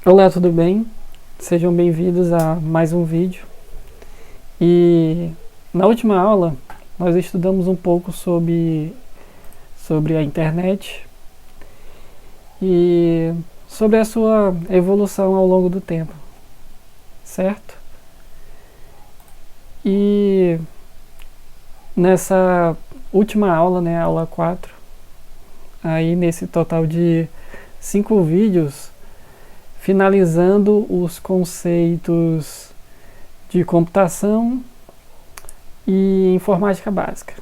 Olá, tudo bem? Sejam bem-vindos a mais um vídeo. E na última aula nós estudamos um pouco sobre a internet e sobre a sua evolução ao longo do tempo, certo? E nessa última aula, né, aula 4, aí nesse total de 5 vídeos, finalizando os conceitos de computação e informática básica.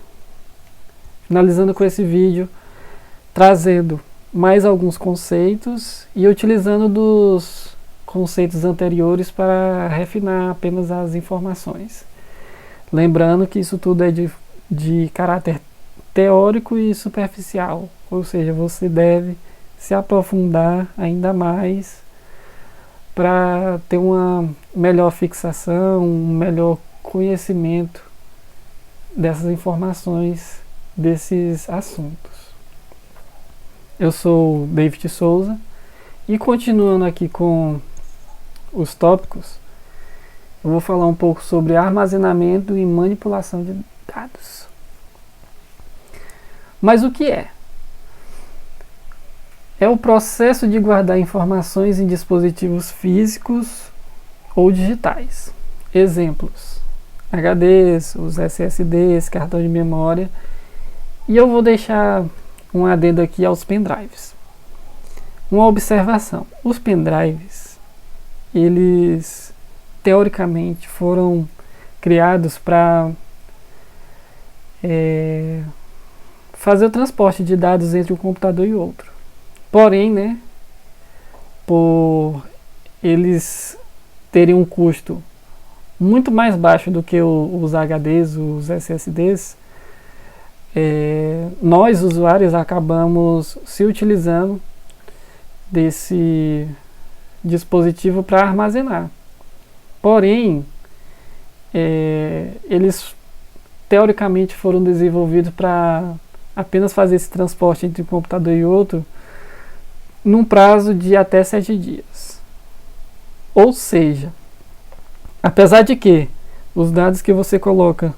Finalizando com esse vídeo, trazendo mais alguns conceitos e utilizando dos conceitos anteriores para refinar apenas as informações. Lembrando que isso tudo é de caráter teórico e superficial, ou seja, você deve se aprofundar ainda mais para ter uma melhor fixação, um melhor conhecimento dessas informações, desses assuntos. Eu sou David Souza e continuando aqui com os tópicos, eu vou falar um pouco sobre armazenamento e manipulação de dados. Mas o que é? É o processo de guardar informações em dispositivos físicos ou digitais. Exemplos: HDs, os SSDs, cartão de memória. E eu vou deixar um adendo aqui aos pendrives. Uma observação: os pendrives, eles teoricamente foram criados para fazer o transporte de dados entre um computador e outro. Porém, né, por eles terem um custo muito mais baixo do que os HDs, os SSDs, nós, usuários, acabamos se utilizando desse dispositivo para armazenar. Porém, eles teoricamente foram desenvolvidos para apenas fazer esse transporte entre um computador e outro num prazo de até 7 dias. Ou seja, apesar de que os dados que você coloca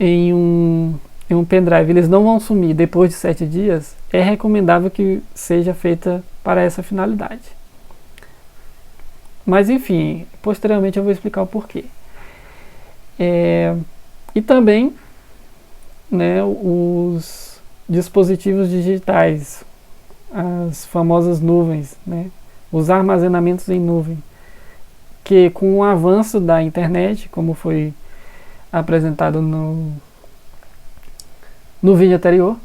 em um pendrive eles não vão sumir depois de 7 dias, é recomendável que seja feita para essa finalidade. Mas enfim, posteriormente eu vou explicar o porquê. E também, né, os dispositivos digitais, as famosas nuvens, né, os armazenamentos em nuvem, que com o avanço da internet, como foi apresentado no vídeo anterior,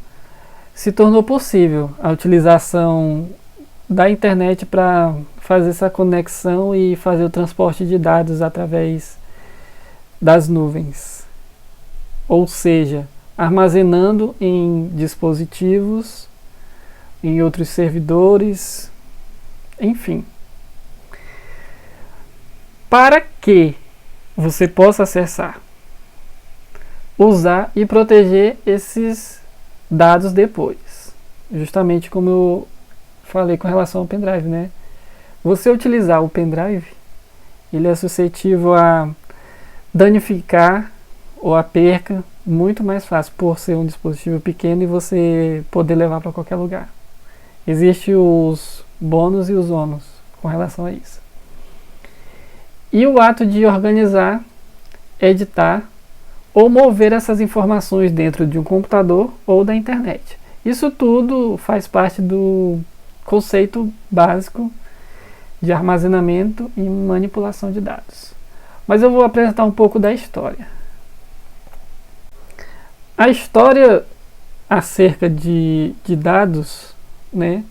se tornou possível a utilização da internet para fazer essa conexão e fazer o transporte de dados através das nuvens. Ou seja, armazenando em dispositivos, em outros servidores, enfim. Para que você possa acessar, usar e proteger esses dados depois. Justamente como eu falei com relação ao pendrive, né? Você utilizar o pendrive, ele é suscetível a danificar ou a perca muito mais fácil por ser um dispositivo pequeno e você poder levar para qualquer lugar. Existem os bônus e os ônus com relação a isso. E o ato de organizar, editar ou mover essas informações dentro de um computador ou da internet. Isso tudo faz parte do conceito básico de armazenamento e manipulação de dados. Mas eu vou apresentar um pouco da história. A história acerca de dados, né?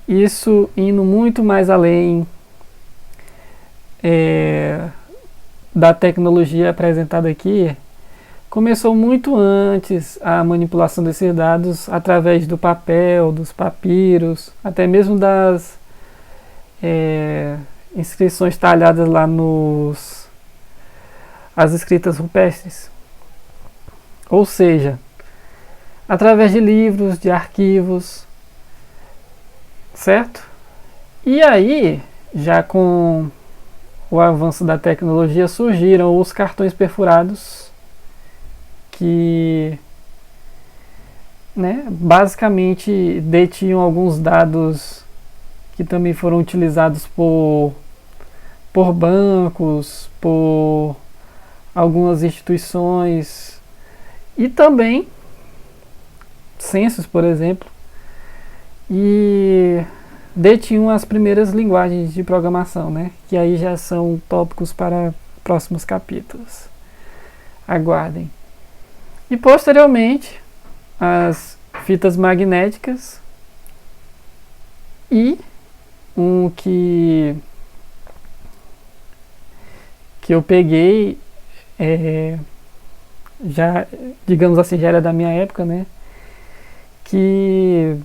Isso indo muito mais além da tecnologia apresentada aqui, começou muito antes a manipulação desses dados através do papel, dos papiros, até mesmo das inscrições talhadas lá as escritas rupestres. Ou seja, através de livros, de arquivos, certo? E aí, já com o avanço da tecnologia, surgiram os cartões perfurados, que, né, basicamente detinham alguns dados que também foram utilizados por bancos, por algumas instituições e também censos, por exemplo, e detinham as primeiras linguagens de programação, né? Que aí já são tópicos para próximos capítulos. Aguardem. E posteriormente, as fitas magnéticas e um que eu peguei, já, digamos assim, já era da minha época, né? Que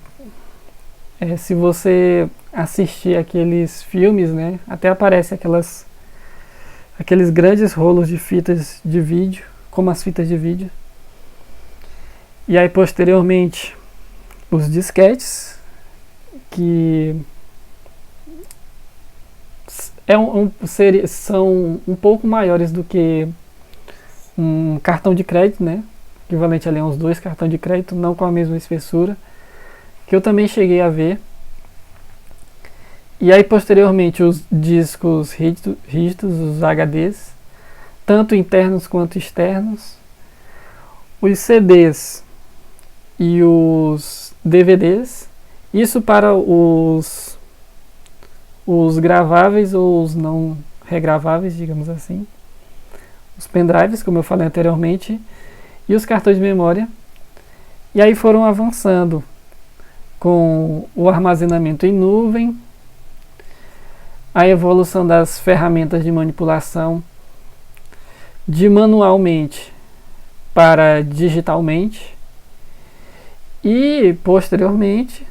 se você assistir aqueles filmes, né? Até aparece aqueles grandes rolos de fitas de vídeo, como as fitas de vídeo. E aí posteriormente os disquetes, que são um pouco maiores do que um cartão de crédito, né? Equivalente ali a uns 2 cartões de crédito, não com a mesma espessura, que eu também cheguei a ver. E aí posteriormente os discos rígidos, os HDs, tanto internos quanto externos, os CDs e os DVDs, isso para os graváveis ou os não regraváveis, digamos assim, os pendrives, como eu falei anteriormente, e os cartões de memória. E aí foram avançando com o armazenamento em nuvem, a evolução das ferramentas de manipulação de manualmente para digitalmente e, posteriormente,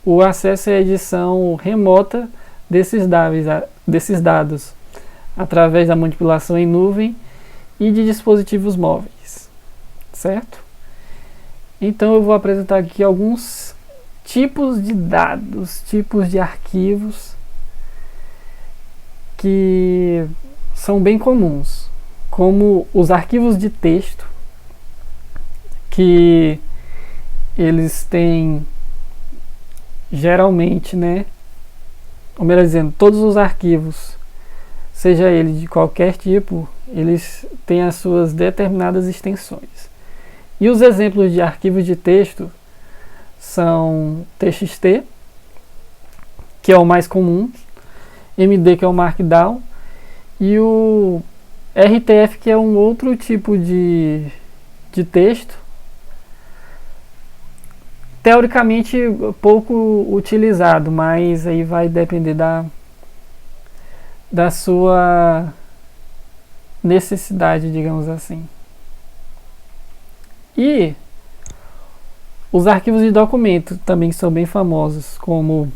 o acesso à edição remota desses dados através da manipulação em nuvem e de dispositivos móveis, certo? Então eu vou apresentar aqui alguns tipos de dados, tipos de arquivos que são bem comuns, como os arquivos de texto, que eles têm geralmente, né, ou melhor dizendo, todos os arquivos, seja ele de qualquer tipo, eles têm as suas determinadas extensões. E os exemplos de arquivos de texto são TXT, que é o mais comum, MD, que é o Markdown, e o RTF, que é um outro tipo de texto, teoricamente pouco utilizado, mas aí vai depender da sua necessidade, digamos assim. E os arquivos de documento também são bem famosos, como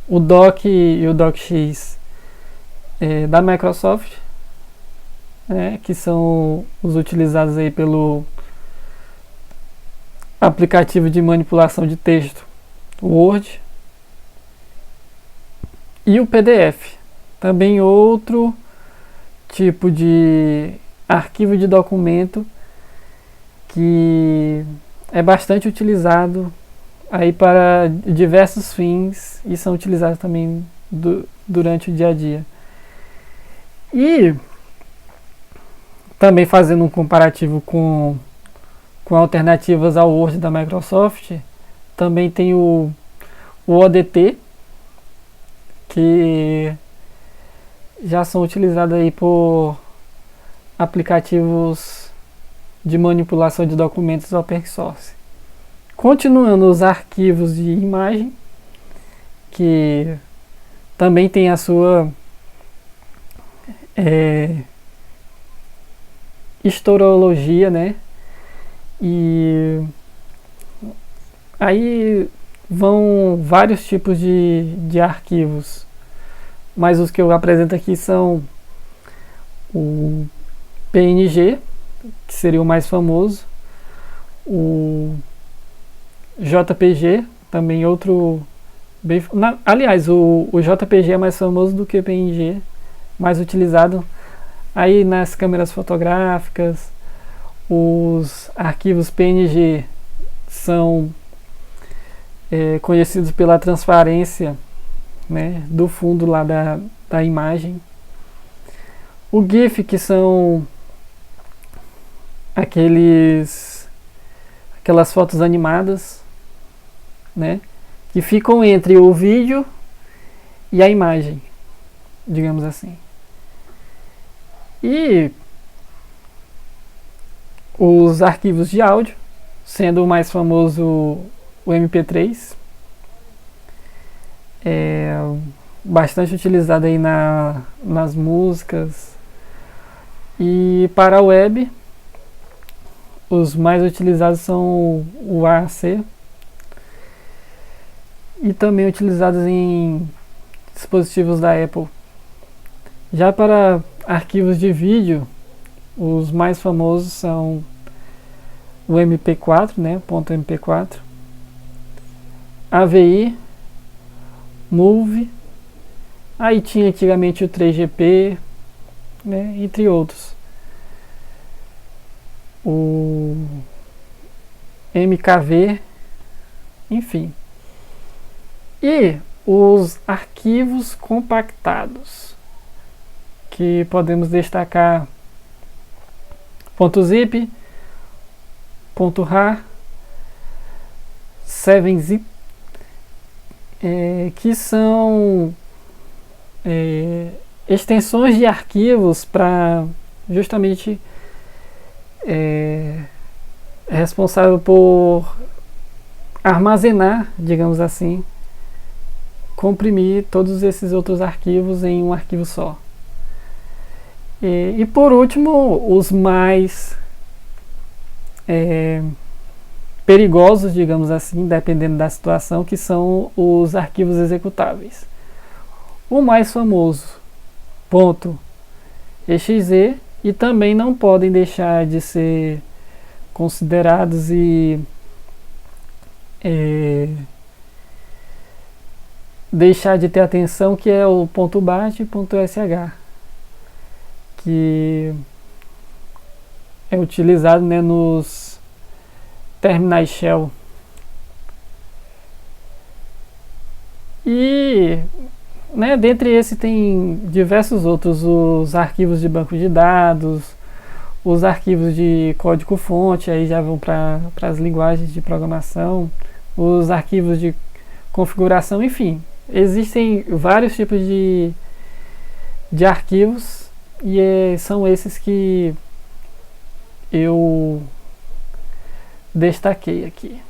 o Doc e o DocX da Microsoft, que são os utilizados aí pelo aplicativo de manipulação de texto Word, e o PDF, também outro tipo de arquivo de documento que é bastante utilizado aí para diversos fins e são utilizados também durante o dia a dia. E também fazendo um comparativo com alternativas ao Word da Microsoft, também tem o ODT, que já são utilizados aí por aplicativos de manipulação de documentos open source. Continuando, os arquivos de imagem, que também tem a sua historiologia, né? E aí vão vários tipos de arquivos, mas os que eu apresento aqui são o PNG, que seria o mais famoso, o JPG, também outro Aliás, o JPG é mais famoso do que o PNG, mais utilizado aí nas câmeras fotográficas. Os arquivos PNG são conhecidos pela transparência, né, do fundo lá da imagem. O GIF, que são aquelas fotos animadas, né, que ficam entre o vídeo e a imagem, digamos assim. E os arquivos de áudio, sendo o mais famoso o MP3, bastante utilizado aí nas músicas. E para a web, os mais utilizados são o AAC, e também utilizados em dispositivos da Apple. Já para arquivos de vídeo, os mais famosos são o MP4, né, .mp4, AVI, Move, aí tinha antigamente o 3GP, né, entre outros. O MKV, enfim. E os arquivos compactados, que podemos destacar .zip, .rar, 7zip, que são extensões de arquivos para justamente responsável por armazenar, digamos assim, comprimir todos esses outros arquivos em um arquivo só. E por último, os mais perigosos, digamos assim, dependendo da situação, que são os arquivos executáveis. O mais famoso, .exe, e também não podem deixar de ser considerados e deixar de ter atenção, que é o .bat e .sh, que é utilizado, né, nos terminais shell. E, né, dentre esses tem diversos outros, os arquivos de banco de dados, os arquivos de código-fonte, aí já vão para as linguagens de programação, os arquivos de configuração, enfim. Existem vários tipos de arquivos, e são esses que eu destaquei aqui.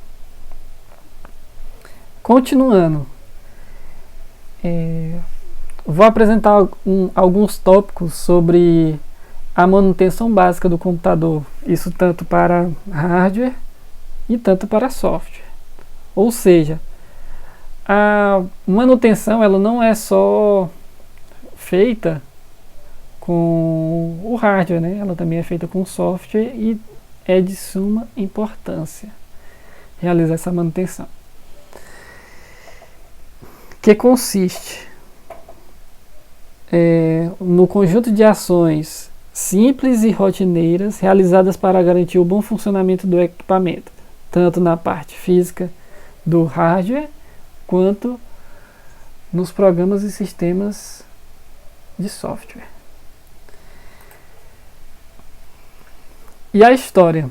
Continuando, vou apresentar alguns tópicos sobre a manutenção básica do computador, isso tanto para hardware e tanto para software. Ou seja, a manutenção ela não é só feita com o hardware, né? Ela também é feita com o software, e é de suma importância realizar essa manutenção, que consiste no conjunto de ações simples e rotineiras realizadas para garantir o bom funcionamento do equipamento, tanto na parte física do hardware quanto nos programas e sistemas de software. E a história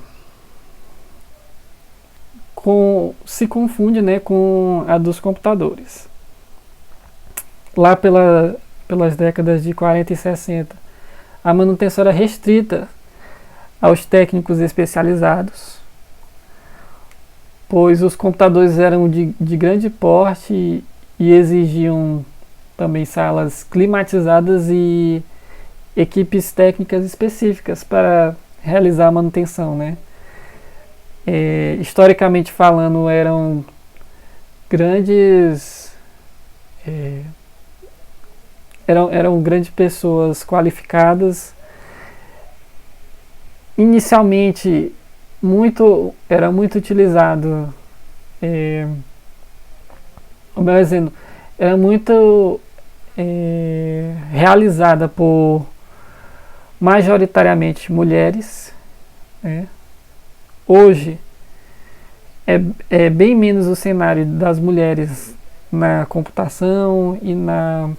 se confunde, né, com a dos computadores. Lá pelas décadas de 40 e 60, a manutenção era restrita aos técnicos especializados, pois os computadores eram de grande porte e exigiam também salas climatizadas e equipes técnicas específicas para realizar a manutenção, né? Historicamente falando, eram grandes pessoas qualificadas. Inicialmente era muito utilizado o meu exemplo, era muito realizada por majoritariamente mulheres, né? Hoje é bem menos o cenário das mulheres na computação e na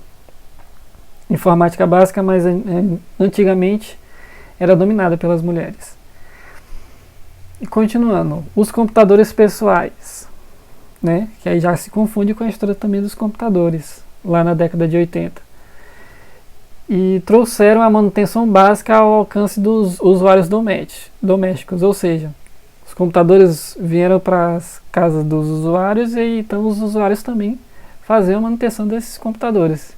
informática básica, mas antigamente era dominada pelas mulheres. E continuando, os computadores pessoais, né, que aí já se confunde com a história também dos computadores, lá na década de 80. E trouxeram a manutenção básica ao alcance dos usuários domésticos, ou seja, os computadores vieram para as casas dos usuários e então os usuários também faziam a manutenção desses computadores.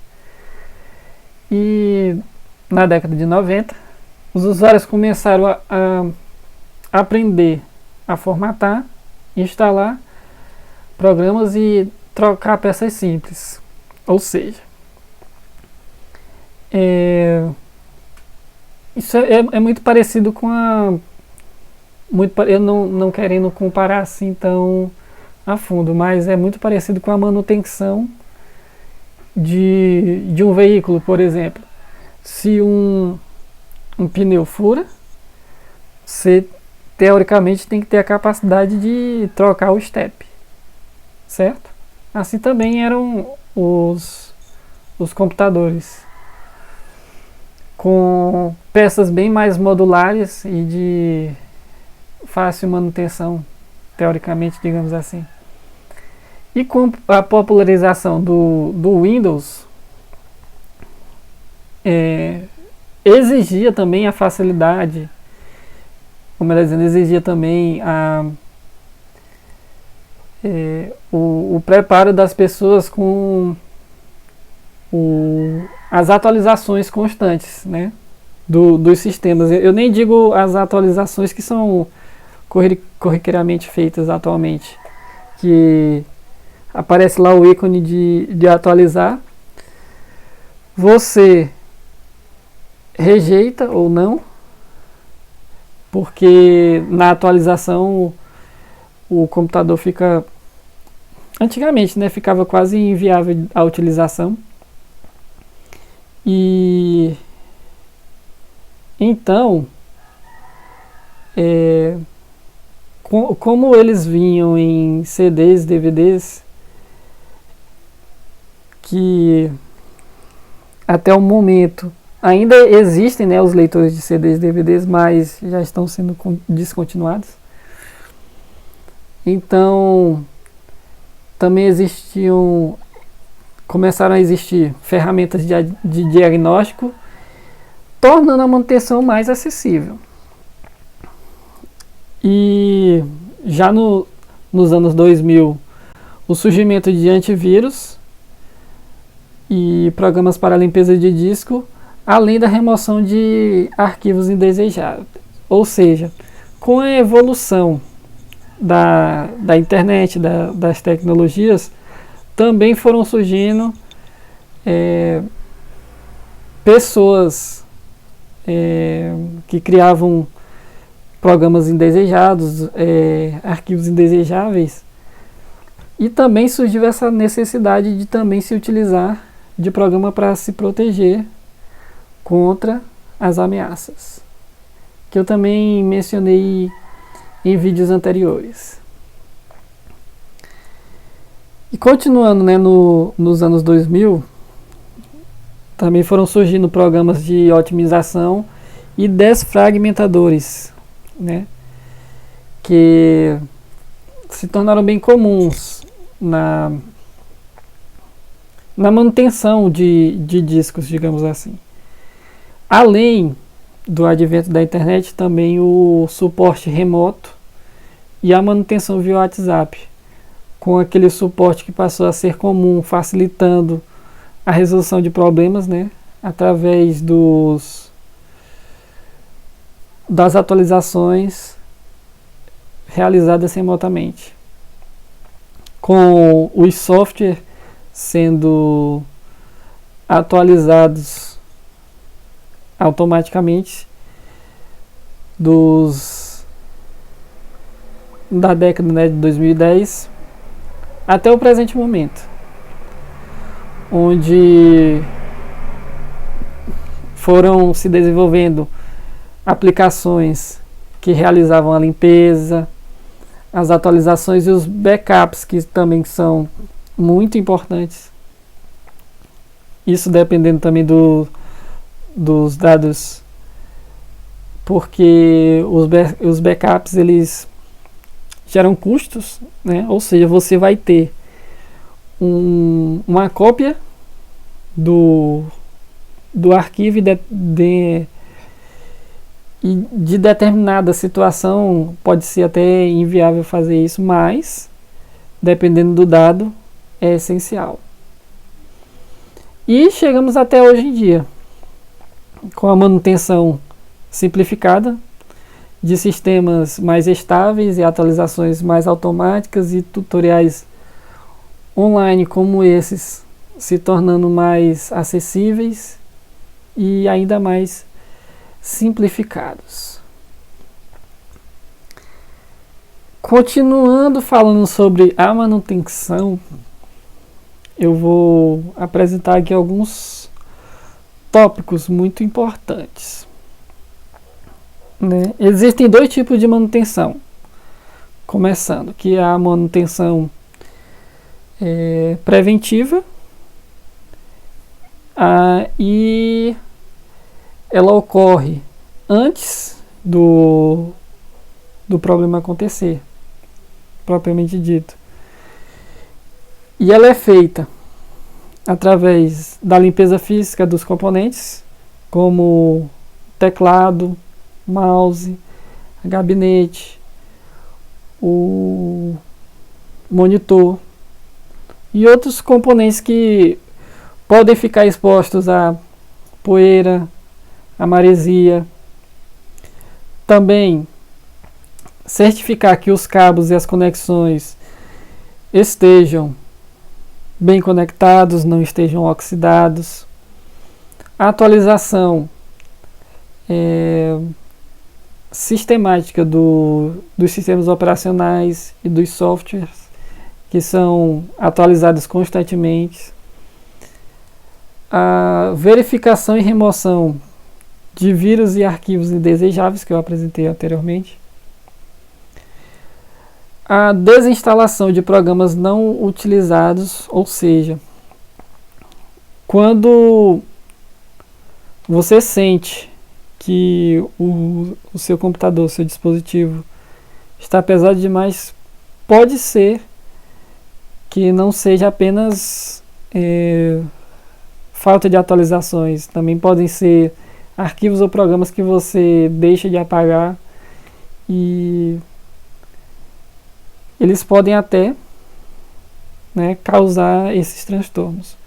E na década de 90, os usuários começaram a aprender a formatar, instalar programas e trocar peças simples. Ou seja, isso é muito parecido com eu não querendo comparar assim tão a fundo, mas é muito parecido com a manutenção de um veículo, por exemplo. Se um pneu fura, você teoricamente tem que ter a capacidade de trocar o step, certo? Assim também eram os computadores, com peças bem mais modulares e de fácil manutenção, teoricamente, digamos assim. E com a popularização do Windows, exigia também a facilidade, como ela dizendo, exigia também o preparo das pessoas com as atualizações constantes, né, dos sistemas. Eu nem digo as atualizações que são corriqueiramente feitas atualmente, que aparece lá o ícone de atualizar, você rejeita ou não, porque na atualização o computador fica, antigamente, né, ficava quase inviável a utilização. E então, como eles vinham em CDs, DVDs, que até o momento ainda existem, né, os leitores de CDs e DVDs, mas já estão sendo descontinuados. Então, também começaram a existir ferramentas de diagnóstico, tornando a manutenção mais acessível. E já nos anos 2000, o surgimento de antivírus e programas para limpeza de disco, além da remoção de arquivos indesejáveis. Ou seja, com a evolução da internet, das tecnologias, também foram surgindo pessoas que criavam programas indesejados, arquivos indesejáveis, e também surgiu essa necessidade de também se utilizar de programa para se proteger contra as ameaças, que eu também mencionei em vídeos anteriores. E continuando, né, nos anos 2000, também foram surgindo programas de otimização e desfragmentadores, né, que se tornaram bem comuns na manutenção de discos, digamos assim. Além do advento da internet, também o suporte remoto e a manutenção via WhatsApp, com aquele suporte que passou a ser comum, facilitando a resolução de problemas, né, através das atualizações realizadas remotamente, com os softwares sendo atualizados automaticamente da década, né, de 2010 até o presente momento. onde foram se desenvolvendo aplicações que realizavam a limpeza, as atualizações e os backups, que também são muito importantes. Isso dependendo também dos dados, porque os backups eles geram custos, né? Ou seja, você vai ter uma cópia do arquivo de determinada situação. Pode ser até inviável fazer isso, mas dependendo do dado é essencial. E chegamos até hoje em dia com a manutenção simplificada de sistemas mais estáveis e atualizações mais automáticas e tutoriais online como esses se tornando mais acessíveis e ainda mais simplificados. Continuando falando sobre a manutenção, eu vou apresentar aqui alguns tópicos muito importantes, né? Existem dois tipos de manutenção, começando, que é a manutenção preventiva, e ela ocorre antes do problema acontecer, propriamente dito. E ela é feita através da limpeza física dos componentes, como teclado, mouse, gabinete, o monitor e outros componentes que podem ficar expostos a poeira, a maresia. Também certificar que os cabos e as conexões estejam bem conectados, não estejam oxidados. A atualização sistemática dos sistemas operacionais e dos softwares, que são atualizados constantemente. A verificação e remoção de vírus e arquivos indesejáveis, que eu apresentei anteriormente. A desinstalação de programas não utilizados, ou seja, quando você sente que o seu computador, o seu dispositivo está pesado demais, pode ser que não seja apenas falta de atualizações, também podem ser arquivos ou programas que você deixa de apagar e eles podem até, né, causar esses transtornos.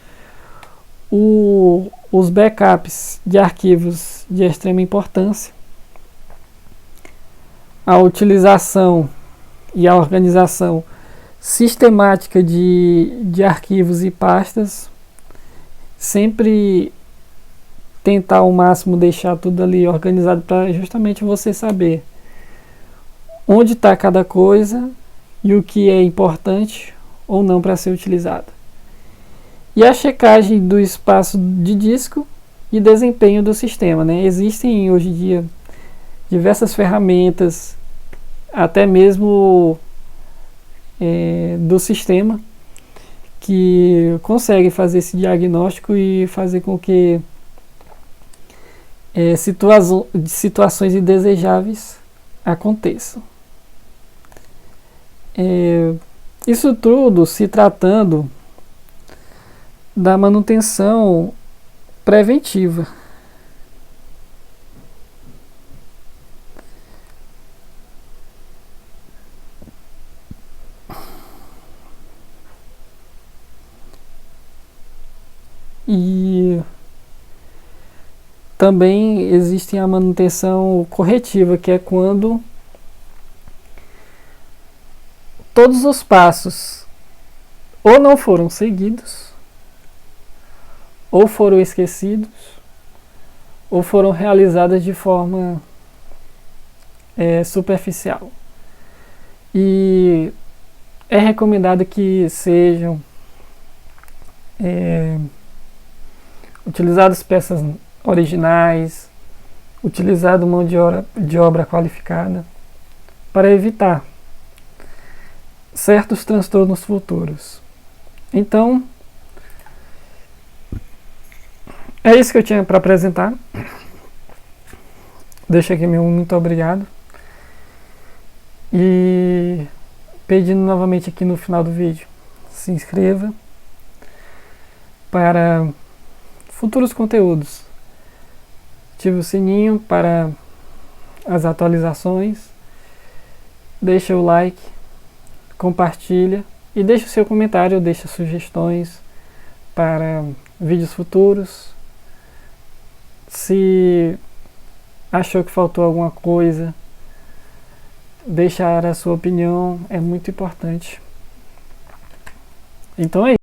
Os backups de arquivos de extrema importância, a utilização e a organização sistemática de arquivos e pastas, sempre tentar ao máximo deixar tudo ali organizado para justamente você saber onde está cada coisa e o que é importante ou não para ser utilizado. E a checagem do espaço de disco e desempenho do sistema, né? Existem hoje em dia diversas ferramentas, até mesmo do sistema, que conseguem fazer esse diagnóstico e fazer com que situações indesejáveis aconteçam. Isso tudo se tratando da manutenção preventiva. E também existe a manutenção corretiva, que é quando todos os passos ou não foram seguidos, ou foram esquecidos, ou foram realizadas de forma superficial. E é recomendado que sejam utilizado peças originais, utilizado mão de obra qualificada para evitar certos transtornos futuros. Então, é isso que eu tinha para apresentar. Deixo aqui meu muito obrigado. E pedindo novamente aqui no final do vídeo, se inscreva para futuros conteúdos. Ative o sininho para as atualizações. Deixa o like, compartilha e deixa o seu comentário, deixa sugestões para vídeos futuros. Se achou que faltou alguma coisa, deixar a sua opinião é muito importante. Então é isso.